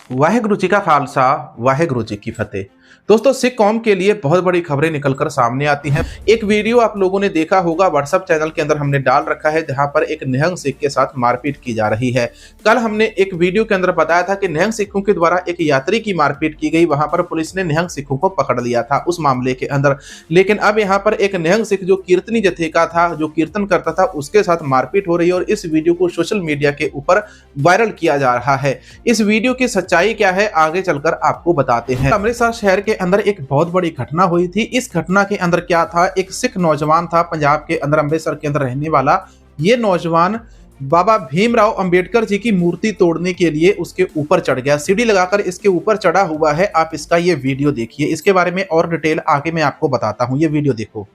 वाहेगुरु जी का खालसा, वाहेगुरु जी की फतेह। दोस्तों, सिख कौम के लिए बहुत बड़ी खबरें निकलकर सामने आती हैं। एक वीडियो आप लोगों ने देखा होगा, व्हाट्सएप चैनल के अंदर हमने डाल रखा है, जहां पर एक निहंग सिख के साथ मारपीट की जा रही है। कल हमने एक वीडियो के अंदर बताया था कि निहंग सिखों के द्वारा एक यात्री की मारपीट की गई, वहां पर पुलिस ने निहंग सिखों को पकड़ लिया था उस मामले के अंदर। लेकिन अब यहाँ पर एक निहंग सिख जो कीर्तनी जत्थे का था, जो कीर्तन करता था, उसके साथ मारपीट हो रही है और इस वीडियो को सोशल मीडिया के ऊपर वायरल किया जा रहा है। इस वीडियो की सच्चाई क्या है, आगे चलकर आपको बताते हैं। अमृतसर शहर के अंदर एक बहुत बड़ी घटना हुई थी। इस घटना के अंदर क्या था, एक सिख नौजवान था, पंजाब के अंदर अमृतसर के अंदर रहने वाला। ये नौजवान बाबा भीमराव अंबेडकर जी की मूर्ति तोड़ने के लिए उसके ऊपर चढ़ गया, सीढ़ी लगाकर इसके ऊपर चढ़ा हुआ है। आप इसका ये वीडियो देखिए, इसके बारे में और डिटेल आगे मैं आपको बताता हूं। ये वीडियो देखो।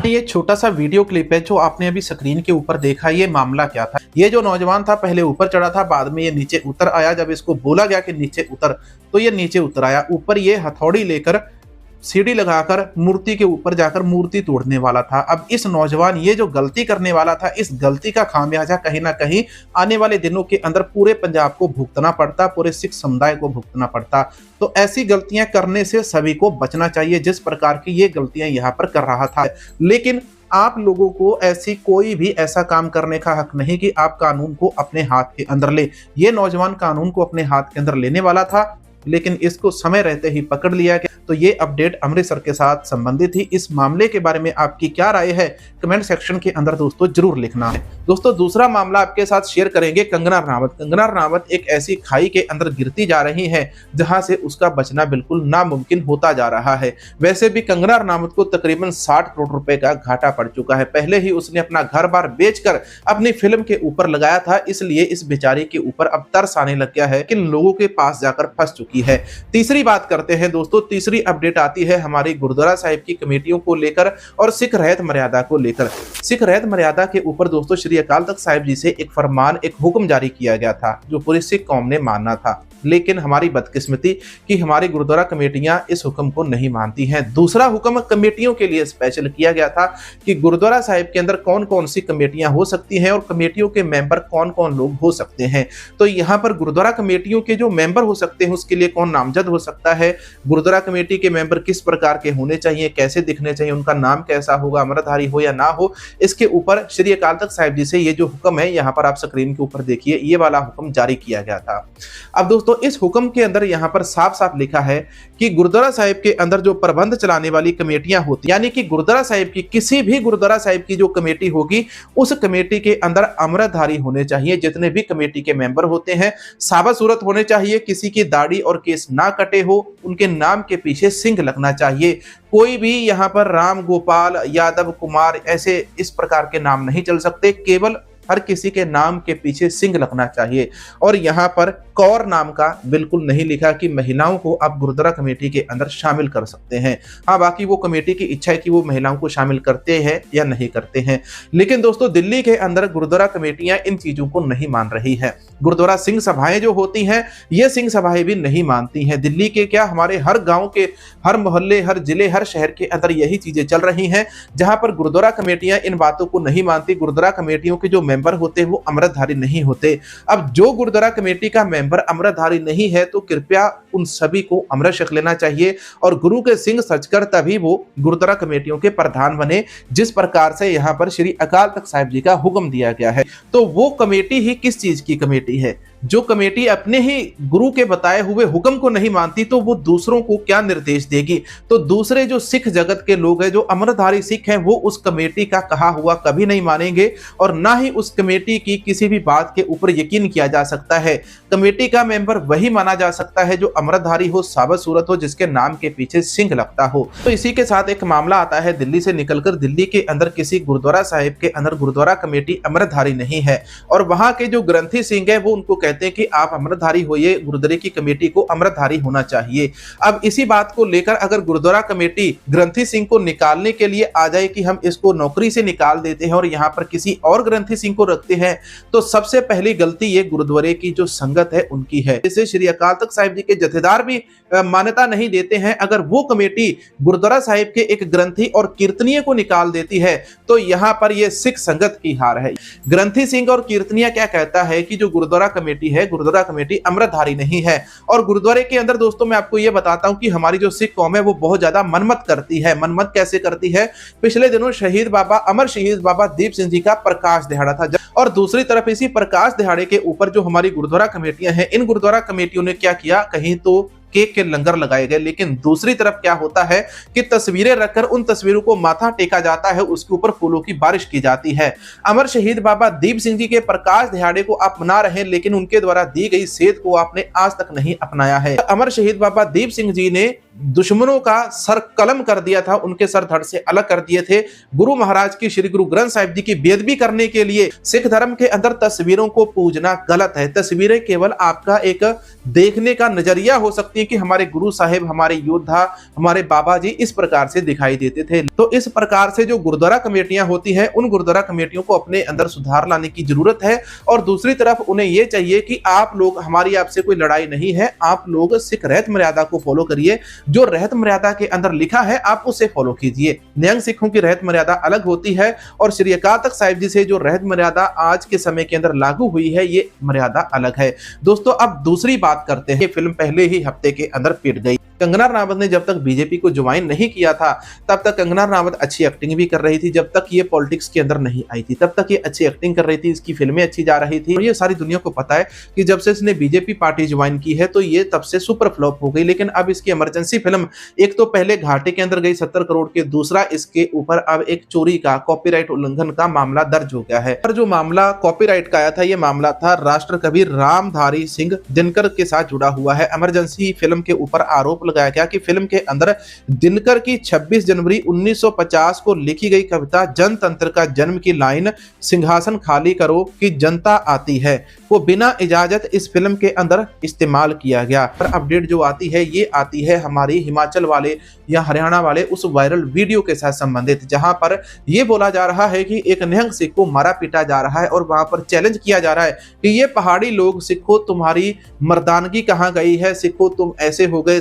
ये छोटा सा वीडियो क्लिप है जो आपने अभी स्क्रीन के ऊपर देखा। ये मामला क्या था, ये जो नौजवान था पहले ऊपर चढ़ा था, बाद में ये नीचे उतर आया। जब इसको बोला गया कि नीचे उतर, तो ये नीचे उतर आया। ऊपर ये हथौड़ी लेकर सीढ़ी लगाकर मूर्ति के ऊपर जाकर मूर्ति तोड़ने वाला था। अब इस नौजवान ये जो गलती करने वाला था, इस गलती का खामियाजा कहीं ना कहीं आने वाले दिनों के अंदर पूरे पंजाब को भुगतना पड़ता, पूरे सिख समुदाय को भुगतना पड़ता। तो ऐसी गलतियां करने से सभी को बचना चाहिए, जिस प्रकार की ये गलतियां यहाँ पर कर रहा था। लेकिन आप लोगों को ऐसी कोई भी ऐसा काम करने का हक नहीं कि आप कानून को अपने हाथ के अंदर ले। ये नौजवान कानून को अपने हाथ के अंदर लेने वाला था, लेकिन इसको समय रहते ही पकड़ लिया गया। तो ये अपडेट अमृतसर के साथ संबंधित थी। इस मामले के बारे में आपकी क्या राय है, कमेंट सेक्शन के अंदर दोस्तों जरूर लिखना है। दोस्तों, दूसरा मामला आपके साथ शेयर करेंगे कंगना रनावत। कंगना रनावत एक ऐसी खाई के अंदर गिरती जा रही है जहां से उसका बचना बिल्कुल नामुमकिन होता जा रहा है। वैसे भी कंगना रनावत को तकरीबन 60 करोड़ रुपए का घाटा पड़ चुका है। पहले ही उसने अपना घर बार बेचकर अपनी फिल्म के ऊपर लगाया था, इसलिए इस बेचारी के ऊपर अब तरस आने लग गया है कि लोगों के पास जाकर फंस चुकी है। तीसरी बात करते हैं दोस्तों, तीसरी अपडेट आती है हमारी गुरुद्वारा साहिब की कमेटियों को लेकर और सिख रहत मर्यादा को लेकर। सिख रहत मर्यादा के ऊपर दोस्तों श्री अकाल तख्त साहिब जी से एक फरमान, एक हुक्म जारी किया गया था, जो पूरी सिख कौम ने मानना था। लेकिन हमारी बदकिस्मती कि हमारी गुरुद्वारा कमेटियां इस हुक्म को नहीं मानती हैं। दूसरा हुक्म कमेटियों के लिए स्पेशल किया गया था कि गुरुद्वारा साहिब के अंदर कौन कौन सी कमेटियां हो सकती हैं और कमेटियों के मेंबर कौन कौन लोग हो सकते हैं। तो यहाँ पर गुरुद्वारा कमेटियों के जो मेंबर हो सकते हैं उसके लिए कौन नामजद हो सकता है, गुरुद्वारा कमेटी के मेंबर किस प्रकार के होने चाहिए, कैसे दिखने चाहिए, उनका नाम कैसा होगा, अमृतधारी हो या ना हो, इसके ऊपर श्री अकाल तख्त साहिब जी से ये जो हुक्म है, यहाँ पर आप स्क्रीन के ऊपर देखिए, ये वाला हुक्म जारी किया गया था। अब दोस्तों, इस हुक्म के अंदर यहां पर साफ साफ लिखा है कि गुरुद्वारा साहिब के अंदर जो प्रबंध चलाने वाली कमेटियां होती, यानी कि गुरुद्वारा साहिब की किसी भी गुरुद्वारा साहिब की जो कमेटी होगी, उस कमेटी के अंदर अमृतधारी होने चाहिए। जितने भी कमेटी के मेंबर होते हैं साबत सूरत होने चाहिए, किसी की दाढ़ी और केस ना कटे हो, उनके नाम के पीछे सिंह लगना चाहिए। कोई भी यहाँ पर राम गोपाल यादव कुमार ऐसे इस प्रकार के नाम नहीं चल सकते, केवल हर किसी के नाम के पीछे सिंह लगना चाहिए। और यहाँ पर कौर नाम का बिल्कुल नहीं लिखा कि महिलाओं को आप गुरुद्वारा कमेटी के अंदर शामिल कर सकते हैं। हाँ, बाकी वो कमेटी की इच्छा है कि वो महिलाओं को शामिल करते हैं या नहीं करते हैं। लेकिन दोस्तों, दिल्ली के अंदर गुरुद्वारा कमेटियां इन चीजों को नहीं मान रही है। गुरुद्वारा सिंह सभाएं जो होती हैं, ये सिंह सभाएं भी नहीं मानती हैं। दिल्ली के क्या, हमारे हर गाँव के, हर मोहल्ले, हर जिले, हर शहर के अंदर यही चीजें चल रही हैं, जहां पर गुरुद्वारा कमेटियां इन बातों को नहीं मानती। गुरुद्वारा कमेटियों के जो मेंबर होते हैं वो अमृतधारी नहीं होते। अब जो गुरुद्वारा कमेटी का मेंबर अमृतधारी नहीं है, तो कृपया उन सभी को अमृत छक लेना चाहिए और गुरु के सिंह सचकर तभी वो गुरुद्वारा कमेटियों के प्रधान बने, जिस प्रकार से यहाँ पर श्री अकाल तख्त साहिब जी का हुक्म दिया गया है। तो वो कमेटी ही किस चीज की कमेटी है? जो कमेटी अपने ही गुरु के बताए हुए हुक्म को नहीं मानती, तो वो दूसरों को क्या निर्देश देगी? तो दूसरे जो सिख जगत के लोग हैं, जो अमृतधारी सिख हैं, वो उस कमेटी का कहा हुआ कभी नहीं मानेंगे और ना ही उस कमेटी की किसी भी बात के ऊपर यकीन किया जा सकता है। कमेटी का मेंबर वही माना जा सकता है जो अमृतधारी हो, साबत सूरत हो, जिसके नाम के पीछे सिंह लगता हो। तो इसी के साथ एक मामला आता है दिल्ली से निकलकर। दिल्ली के अंदर किसी गुरुद्वारा साहिब के अंदर गुरुद्वारा कमेटी अमृतधारी नहीं है और वहां के जो ग्रंथी सिंह है वो उनको कहते हैं कि आप अमृतधारी होइए, गुरुद्वारे की कमेटी को अमृतधारी होना चाहिए। अब इसी बात को लेकर अगर गुरुद्वारा कमेटी ग्रंथी सिंह को निकालने के लिए आ जाए कि हम इसको नौकरी से निकाल देते हैं और यहाँ पर किसी और ग्रंथी सिंह को रखते हैं, तो सबसे पहली गलती ये गुरुद्वारे की जो संगत है उनकी है। जैसे श्री अकाल तख्त साहिब जी के जथेदार भी मान्यता नहीं देते हैं, अगर वो कमेटी गुरुद्वारा साहिब के एक ग्रंथी और कीर्तनीय को निकाल देती है तो यहाँ पर ये सिख संगत की हार है। ग्रंथी सिंह और कीर्तनीय क्या कहता है कि जो गुरुद्वारा कमेटी है, गुरुद्वारा कमेटी अमृतधारी नहीं है। और गुरुद्वारे के अंदर दोस्तों मैं आपको ये बताता हूं कि हमारी जो सिख कौम है वो बहुत ज्यादा मनमत करती है। मनमत कैसे करती है? पिछले दिनों शहीद बाबा, अमर शहीद बाबा दीप सिंह जी का प्रकाश दिहाड़ा था, और दूसरी तरफ इसी प्रकाश दिहाड़े के ऊपर जो हमारी गुरुद्वारा कमेटियां हैं, इन गुरुद्वारा कमेटियों ने क्या किया, कहीं तो केक के लंगर लगाए गए, लेकिन दूसरी तरफ क्या होता है कि तस्वीरें रखकर उन तस्वीरों को माथा टेका जाता है, उसके ऊपर फूलों की बारिश की जाती है। अमर शहीद बाबा दीप सिंह जी के प्रकाश दिहाड़े को आप मना रहे हैं, लेकिन उनके द्वारा दी गई सेध को आपने आज तक नहीं अपनाया है। अमर शहीद बाबा दीप सिंह जी ने दुश्मनों का सर कलम कर दिया था, उनके सर धड़ से अलग कर दिए थे। गुरु महाराज की, श्री गुरु ग्रंथ साहिब जी की बेअदबी करने के लिए सिख धर्म के अंदर तस्वीरों को पूजना गलत है। तस्वीरें केवल आपका एक देखने का नजरिया हो सकती है कि हमारे गुरु साहिब, हमारे योद्धा, हमारे बाबा जी इस प्रकार से दिखाई देते थे। तो इस प्रकार से जो गुरुद्वारा कमेटियां होती है, उन गुरुद्वारा कमेटियों को अपने अंदर सुधार लाने की जरूरत है। और दूसरी तरफ उन्हें यह चाहिए कि आप लोग, हमारी आपसे कोई लड़ाई नहीं है, आप लोग सिख रहत मर्यादा को फॉलो करिए। जो रहत मर्यादा के अंदर लिखा है आप उसे फॉलो कीजिए। निहंग सिखों की रहत मर्यादा अलग होती है और श्री अकाल तख्त साहिब जी से जो रहत मर्यादा आज के समय के अंदर लागू हुई है, ये मर्यादा अलग है। दोस्तों अब दूसरी बात करते हैं। ये फिल्म पहले ही हफ्ते के अंदर पिट गई। कंगना रनावत ने जब तक बीजेपी को ज्वाइन नहीं किया था तब तक कंगना रनावत अच्छी एक्टिंग भी कर रही थी। जब तक ये पॉलिटिक्स के अंदर नहीं आई थी तब तक ये अच्छी एक्टिंग कर रही थी, इसकी फिल्में अच्छी जा रही थी। और ये सारी दुनिया को पता है कि जब से इसने बीजेपी पार्टी ज्वाइन की है तो ये तब से सुपर फ्लॉप हो गई। लेकिन अब इसकी इमरजेंसी फिल्म, एक तो पहले घाटे के अंदर गई 70 करोड़ के, दूसरा इसके ऊपर अब एक चोरी का, कॉपीराइट उल्लंघन का मामला दर्ज हो गया है। और जो मामला कॉपीराइट का आया था, ये मामला था राष्ट्रकवि रामधारी सिंह दिनकर के साथ जुड़ा हुआ है। इमरजेंसी फिल्म के ऊपर आरोप लगाया गया कि फिल्म के अंदर दिनकर की 26 जनवरी 1950 को लिखी गई कविता जनतंत्र का जन्म की लाइन सिंहासन खाली करो कि जनता आती है, वो बिना इजाजत इस फिल्म के अंदर इस्तेमाल किया गया। पर अपडेट जो आती है ये आती है हमारी हिमाचल वाले या हरियाणा वाले उस वायरल वीडियो के साथ संबंधित, जहां पर यह बोला जा रहा है कि एक निहंग सिख को मारा पीटा जा रहा है और वहां पर चैलेंज किया जा रहा है कि ये पहाड़ी लोग, सिखो तुम्हारी मर्दानगी कहां गई है, सिखो तुम ऐसे हो गए।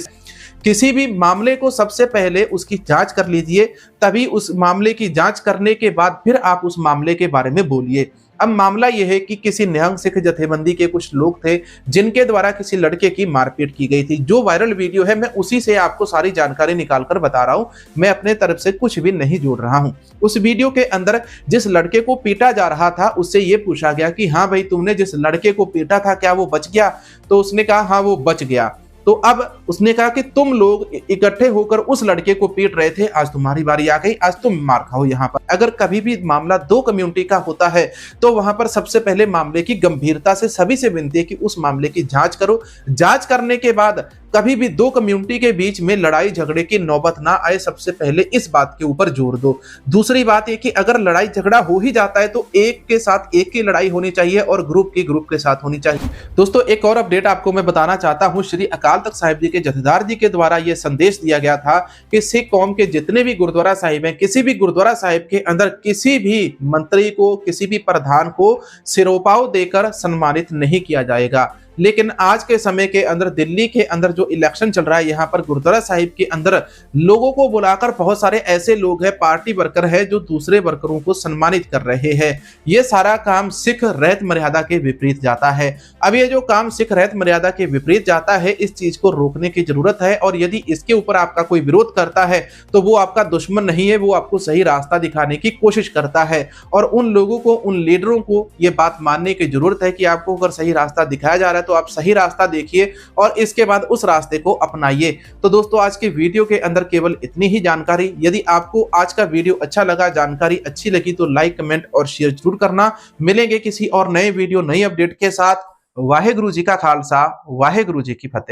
किसी भी मामले को सबसे पहले उसकी जांच कर लीजिए, तभी उस मामले की जांच करने के बाद फिर आप उस मामले के बारे में बोलिए। अब मामला यह है कि किसी निहंग सिख जथेबंदी के कुछ लोग थे जिनके द्वारा किसी लड़के की मारपीट की गई थी। जो वायरल वीडियो है मैं उसी से आपको सारी जानकारी निकालकर बता रहा हूं, मैं अपने तरफ से कुछ भी नहीं जोड़ रहा हूं। उस वीडियो के अंदर जिस लड़के को पीटा जा रहा था उससे यह पूछा गया कि हाँ भाई, तुमने जिस लड़के को पीटा था क्या वो बच गया? तो उसने कहा हाँ वो बच गया। तो अब उसने कहा कि तुम लोग इकट्ठे होकर उस लड़के को पीट रहे थे, आज तुम्हारी बारी आ गई, आज तुम मार खाओ। यहाँ पर अगर कभी भी मामला दो कम्युनिटी का होता है तो वहां पर सबसे पहले मामले की गंभीरता से सभी से विनती है कि उस मामले की जांच करो। जांच करने के बाद कभी भी दो कम्युनिटी के बीच में लड़ाई झगड़े की नौबत ना आए, सबसे पहले इस बात के ऊपर जोर दो। दूसरी बात ये कि अगर लड़ाई झगड़ा हो ही जाता है तो एक के साथ एक की लड़ाई होनी चाहिए और ग्रुप की ग्रुप के साथ होनी चाहिए। दोस्तों एक और अपडेट आपको मैं बताना चाहता हूं। श्री अकाल तख्त साहिब जी के जथेदार जी के द्वारा यह संदेश दिया गया था कि सिख कौम के जितने भी गुरुद्वारा साहिब हैं, किसी भी गुरुद्वारा साहिब के अंदर किसी भी मंत्री को, किसी भी प्रधान को सिरोपाव देकर सम्मानित नहीं किया जाएगा। लेकिन आज के समय के अंदर दिल्ली के अंदर जो इलेक्शन चल रहा है, यहाँ पर गुरुद्वारा साहिब के अंदर लोगों को बुलाकर बहुत सारे ऐसे लोग हैं, पार्टी वर्कर है, जो दूसरे वर्करों को सम्मानित कर रहे हैं। ये सारा काम सिख रहत मर्यादा के विपरीत जाता है। अब ये जो काम सिख रहत मर्यादा के विपरीत जाता है, इस चीज को रोकने की जरूरत है। और यदि इसके ऊपर आपका कोई विरोध करता है तो वो आपका दुश्मन नहीं है, वो आपको सही रास्ता दिखाने की कोशिश करता है। और उन लोगों को, उन लीडरों को ये बात मानने की जरूरत है कि आपको अगर सही रास्ता दिखाया जा रहा है तो आप सही रास्ता देखिए और इसके बाद उस रास्ते को अपनाइए। तो दोस्तों आज के वीडियो के अंदर केवल इतनी ही जानकारी। यदि आपको आज का वीडियो अच्छा लगा, जानकारी अच्छी लगी तो लाइक, कमेंट और शेयर जरूर करना। मिलेंगे किसी और नए वीडियो, नई अपडेट के साथ। वाहेगुरु जी का खालसा, वाहेगुरु जी की फतेह।